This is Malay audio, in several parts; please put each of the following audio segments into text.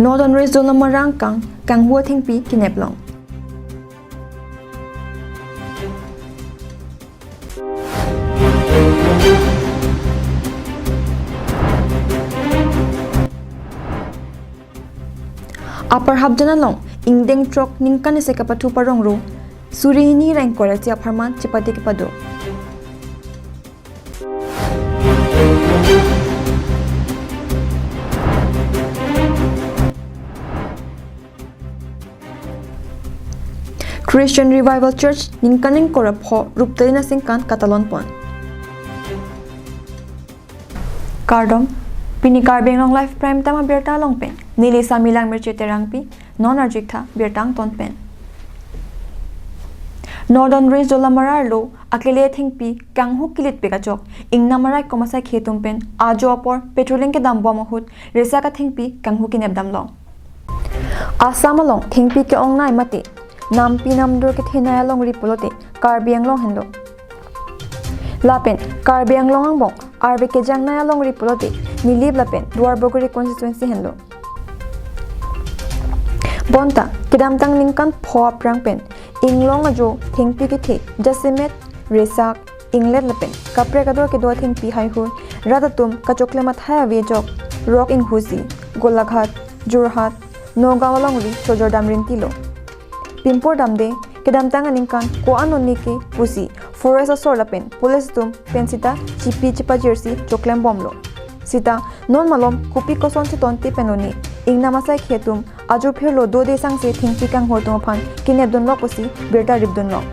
Northern Race Dola Marang Kang Hua Thingpi Kineplong. Upper Habjanalong, Ingdeng Trok Ninkan Sekapatu Parongro, Surihini Rank Correct Aparman Chipati Pado. Christian Revival Church Ninkaning Korapho Ruptalina Singkan Catalan Pon. Cardom Pinikar Benglong Life Prime Tama Berta Long Pen Nili Samilang Mercheterangpi Non Arjikta Bertang Ton Pen Northern Race Dola Mararlo Akile Thingpi Kanghu Kilit Pekachok Ingna Marai Komasai Khetum Pen Ajo Apor Petrolin ke Dam Bomahut Resaka Thingpi Kanghu Kineb Damlong Asamalong Thingpi ke Ong Nai Mati Nampi Namdur ke Thinaya Long Ripolote Karbiang Long Hendo Lapen Karbiang Long Angbong Arve ke Jang Naya Long Ripolote Nilib Lapen Duarboguri Constituency Hendo Bonta Kidamtang Linkan Pho Prang Pen Inglong Ajo Thingpi ke The Jasimet Resak Inglet Lapen Kapre Kador ke Do Thingpi Hai Hu Radatum Kachoklemat Haya Vejok Rock in Husi Golaghat Jurhat Nogawa Longri Chojordam Rintilo Pimpor Damde Kedamtang Linkan Ko Anonike Pusi Forest Sorlapen Police Tum Pensita Chipi Chipa Jersey Choklem Bomlo Sita Non Malom Kupi Koson Sitonti Penoni Ingna Masai Khetum Aju Phirlo Do De Sang Se Thingpi Kang Hortung Phan Kinebdon Lok Pusi Berta Ribdon Lok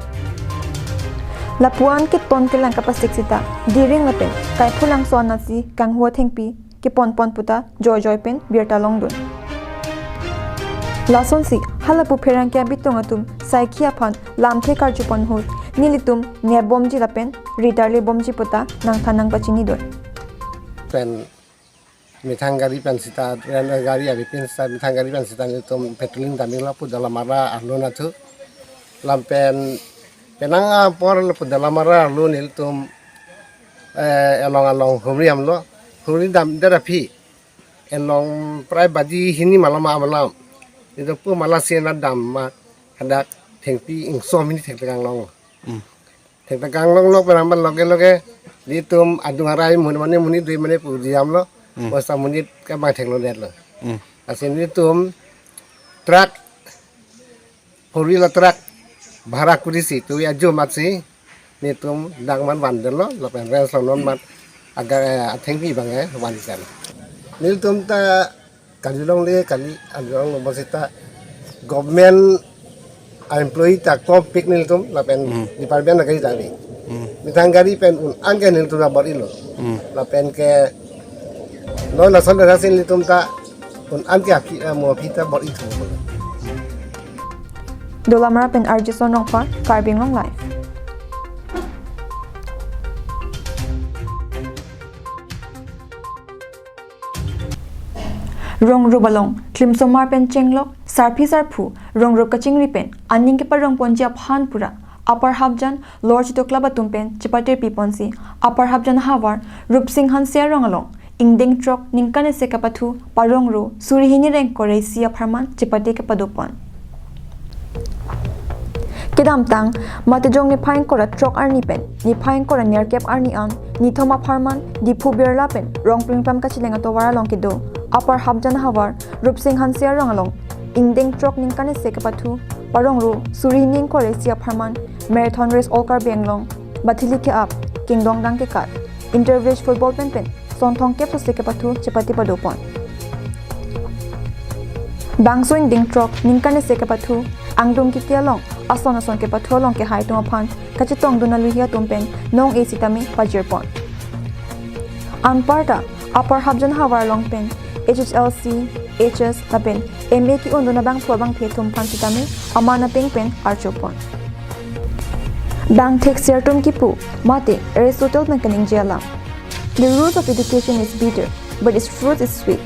Lapuan ke Ton Tilang Kapasik Sita Diring Lapen Kai Phulang Son Nasi Kang Hua Thingpi Ke Pon Pon Puta Joy Pen Berta Longdun Lason si halapu pherang kya bitongatum saikhia phan lamthe karjupon hut nilitum ne bomji lapen ritarle bomji puta nang thanang pachini doi pen mithangari pen sita ren gari ari pen sa mithangari pen sita nilitum petrolin damila pudala mara arlona thu lampen penanga por pudala mara arlo nilitum along humriam lo humri dam derapi along prai baji hini malama malam itu pun malah siapa dam mak hendak Thingpi ingsom ini Thingtegang long, Thingtegang long lo peramban loge di tum adu ngarai muni dui muni pujiam lo, masa muni kan bang teknologi lo, asin di tum truk, puri lo truk, barak kurisi tu ya jom matsi, di tum dangman bandel lo pengen rel non mat agar Thingpi bang wandikan, di tum ta Kanjulong le kali anjulong lomosita government employee tak top pick nil tum la pen department agari tadi mitangari pen un angke nil tu rabar ilo la pen ke no la son rasin li tum ta un angke api mo pita bor itu Dolamara pen Arjison Nong Pha Karbing Long Life Rong Rubalong, Klimsomar Pen Chenglok, Sarpi Sarpu, Rong Rokaching Ripen, Aning ke Parong Ponja Phan Pura, Upper Habjan, Lord Chitokla Batumpen, Chipater Piponsi, Upper Habjan Havar, Rup Singh Hansia Rongalong, Ingdeng Trok, Ninkane Sekapatu, Parong Ru, Surihini Rank Koresia Parman, Chipate Kapadopon. Kedamtang, Matejong ni Pine Kora Trok Arni Pen, ni Pine Kora near Cap Arni An, ni Thoma Parman, di Puber Lapen, Rong Pring Pam Kachilengatowara Long Kido. Upper Habjan Havar, Rup Singh Hansia Rongalong, Ingdeng Trok Ninkane Sekapatu, Parongru, Surihini Koresia Parman, Marathon Race All Benglong, Batili Ke Up, Kingdong Dang Ke Kat, Intervillage Football Pen, Sontong Ke Sekapatu, Chipati Padopon. Bangso Ingdeng Trok Ninkane Sekapatu, Angdong Kitialong, Ason Ke Patolong Ke Haitung Upon, Kachitong Dunaluhia Tumpen, Nong Esitami, Pajirpon. Anparta, Upper Habjan Havar Long Pen, HHLC, HS, Lapen, MA ki undo na bang bang Petum Pansitami, Amana Ping Pen, Archopon. Bang takes Sertum Kipu, Mate, Aristotle Mekaning Jela. The root of education is bitter, but its fruit is sweet.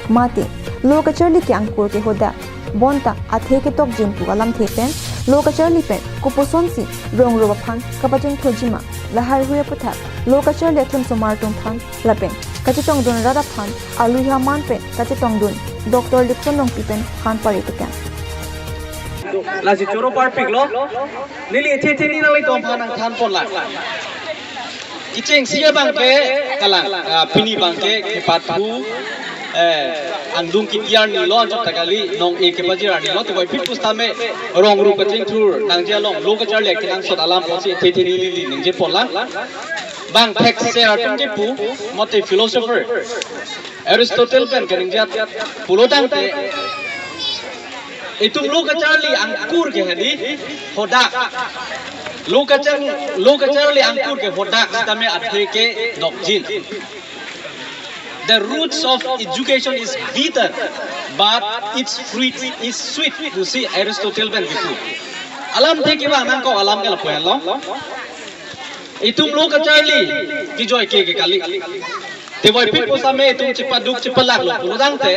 Mate, Loka Charlie Ki Angkur ke Hoda, Bonta, Athe ke Tok Jimpu Alam Tepen, Loka Charlie Pen, Kuposonsi, Rong Robapan, Kapajing Tojima, Lahar Huya Putak, Loka Charlie Kim Somartum Pan, Lapen. Kachitong dun radapan aluha manpe kachitong dun Dr. Lipson long pipen han pare to kan Laji choro par piglo nili the ni nang tom phanang than pon la icheng sia bangke kalang pini bangke ke pathu andung ki tiar ni lon chot takali nong e ke bajira ni lo to boy fit pustame rong ru ka ching thur nang ja long lo ka char lek nang sot alam pon si the ni li ning je pon la bang tek se atum je pu mote philosopher Aristotle pen kering jat pulodang te itum lo ka char li angkur ke hadi hodak lo ka char li angkur ke hodak tame athe ke dokjin. The roots of education is bitter, but its fruit is sweet. You see, Aristotle ben gitu. Alam te kiba nang ko alam ke lapoyan lo. Itum lo ka charli ki joy ke kali. Te boy pit po same itum cipaduk cipalak lo. Puludang te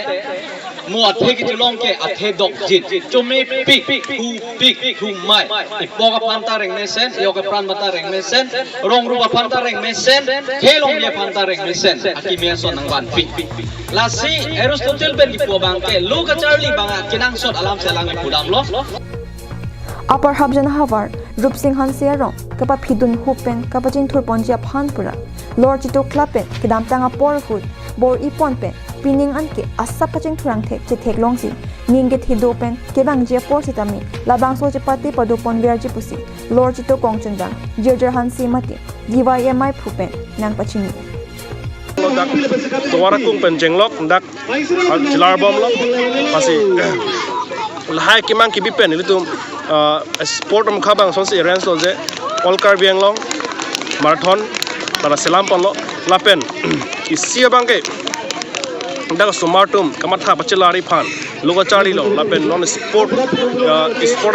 mo athe ki tulong ke athe dok jin. Chome pik hu mai. Ipoka panta reng mesen, yoga pran bata reng mesen, rong rupa panta reng mesen, kelong dia panta reng mesen. Akimia son nang ban pik. Lasi Aristotle ben ipo bangke lo ka charli banga kinang sot alam selang pudam lo. Upper Habjan Havar, Rup Singh Han Sierong, Kapa Pidun Hupen, Kapa Jing Turponjia Panpura, Lord Jito Klapen, Kidam Tanga Porfood, Bor Iponpen, Pining Anke, Asapaching Turang Tek, Chitek Longsi, Ninget Hidopen, Kebang Jia Porsitami, Labang Sojapati Padupon Verji Pusi, Lord Jito Kongchundang, Jirger Han Si Mati, DYMI Pupen, Nang Pachini. Suara kung penjenglok ndak cilar bom lo pasti lahai kimang kibipen itu sport khabang sonsi range lo je olkar biang long marathon para selam pon lo lapen isia bangke ndak sumartum kamatha pacilari phan logo chari lo lapen non sport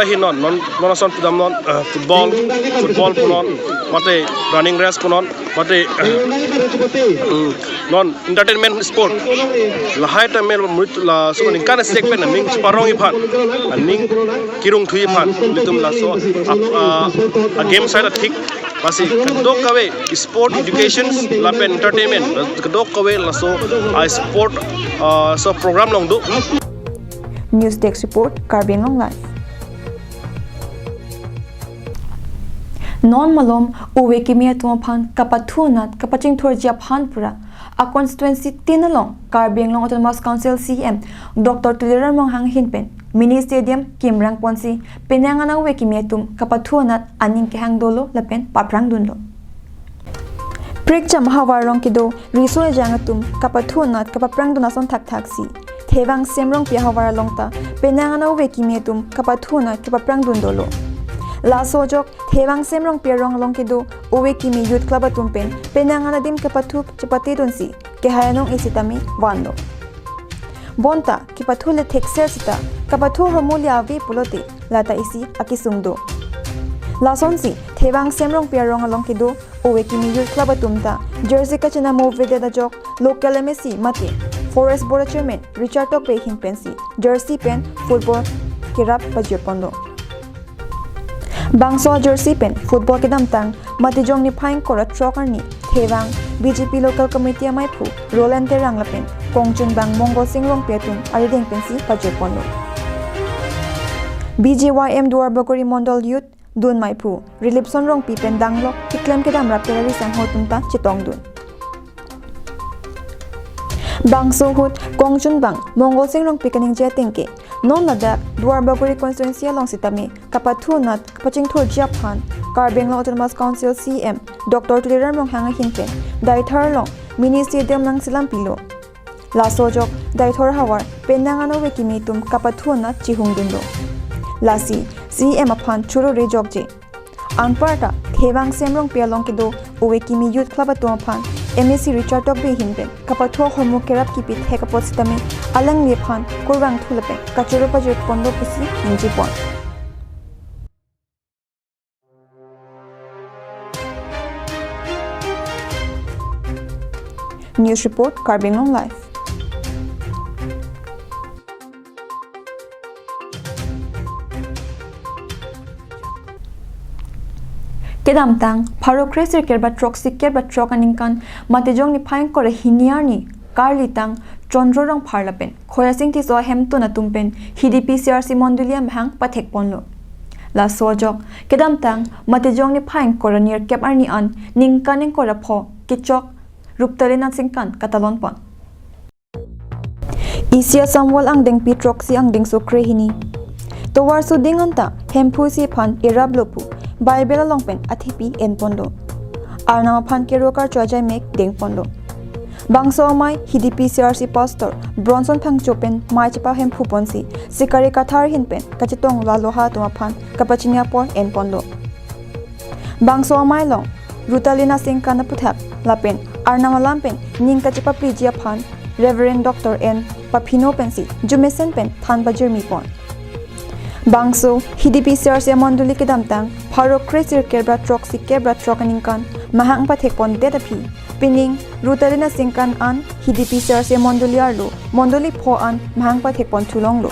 hi non son pudam non football punon mate running race punon mate non entertainment sport lahai ta mel mut la so ning kan segment ning parong phan ning kirung thui phan litum la so a game side thik pasi kadok kawe sport education lapen entertainment kadok kawe la so a sport so program long do News Desk Report, Carbing Long Life. Non malom uwe kimia tuapan kapatunat kapaching thorjia pura a constituency tinalong Carbing Long Autonomous Council CM Dr. Tuliran Monghang Hinpen Mini Stadium Kimrang Ponsi Penangana uwe kimia tum kapatunat aning kehang dolo lapen paprang dunlo Prekjam hawarong kido riso jangatum kapatunat kapaprang dunason taksi Thevang semrong pia hawara longta penangana uwe kimetum kapathuna kapaprang dundolo la sojok thevang semrong pia rong long kido uwe kimi youth club atumpen penangana dim kapathu chapati dunsi ke hayanong isitami wando bonta kipathule thexer sita kapathu hormulia vi pulote lata isi akisungdo la sonsi thevang semrong pia rong along kido uwe kimi youth club atumta jersey kachana move de jok local mc mate Forest Board Chairman Richard Tok Behin Pensi Jersey Pen Football Kirap Pajopondo Bangso Jersey Pen Football Kidamtang Matijong ni Pine Kora Trokarni Thewang BJP Local Committee Maipu Roland Terang Lapen Kongchun Bang Mongol Singrong Petun Arideng Pensi Pajopondo BJYM Duar Bogori Mondol Youth Dun Maipu Rilipson Rong Pipen Danglo Kiklem Kidam Rapterari Sang Hotumta Chitong Dun Bangso Hut Kongchun Bang Mongol Singrong Pikaning Jetingke Non Ladak Duar Baguri Constituency along Sitami Kapathunat Kapaching Thor Japan Carbing Long Autonomous Council CM Dr. Tuliran Monghang Hinpen Daithar Long Mini Stadium Nang Silampilo La Sojok Daithor Hawar Penangano Wikimitum Kapathunat Chihungdundo Lasi CM Apan Churo Rejokje Anparta Thevang Semrong Pialong Kido Uwekimi Youth Club Atuapan MSC Richard Tok Be Hinpen Kapatho Hormu Kerap Kipit Hekapot Sitame Alang Lephan Kurwang Thulapen Kachuro Pajur Pondo Pusi Ninjipon News Report Carbing Long Life Kedamtang Paro Kreser Kerba Trok Siker Ba Trok Aningkan Matejong ni Pain Kore Hiniar ni Karlitang chondro rang phar la pen khoya sing ti so hem to na tum pen HDP CRC mondulia bhang pathek pon lo la sojok kedam tang mate jong ni phaing koranir kep arni an ning kaning kora pho kichok ruptalena singkan katalon pon Isia samwal ang deng pitrok si ang deng sokre hini towar su dinganta hemphu si phan irablopu bible longpen athipi en pondo arna phan kerokar chojai mek deng pondo bangso mai HDP CRC pastor bronson phang chopen mai chapa hemphu ponsi sikari kathar hinpen kachitong la loha to phan kapachinya por en pondo bangso mai long rutalina singh kana puthap lapen arna malampen ning kachapa prijia phan Reverend Dr. N. Papino Pensi, Jumesen Pen, Than Bajirmi Pon. Bangso, HDP CRC Monduli Kedamtang, Paro Cresir Kebra Troxy Kebra Trokaninkan, Mahang Patek Pon Detapi, Pining, Rutalina Singkan An, HDP CRC Monduli Arlo, Monduli Po An, Mahang Patek Pon Tulonglo.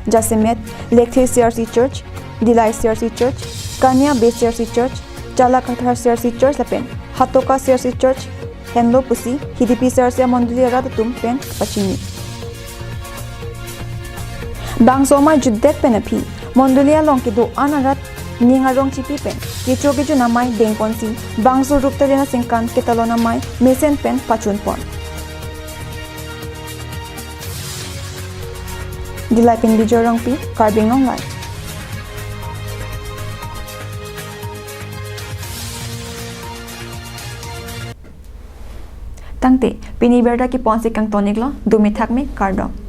Jasimet, Lekthi CRC Church, Dilai CRC Church, Kanya Bay CRC Church, Jalakathar CRC Church Lapen, Hatoka CRC Church, Henlo Pusi, HDP CRC Mondulia Radatum Pen Pachini. Bangsoma Judet Penapi, Mondulia Lonkido Anarat, Ningarong Chipi Pen, Kichogi Junamai Deng Ponsi, Bangso Ruptalina Singkan Ketalona Mai, Mesen Pen Pachun Pon. Dilapin Bijorong Pi, Carbing Online. Tangte, piniberda ki ponsi kang tonik lo, dumithak me kardom.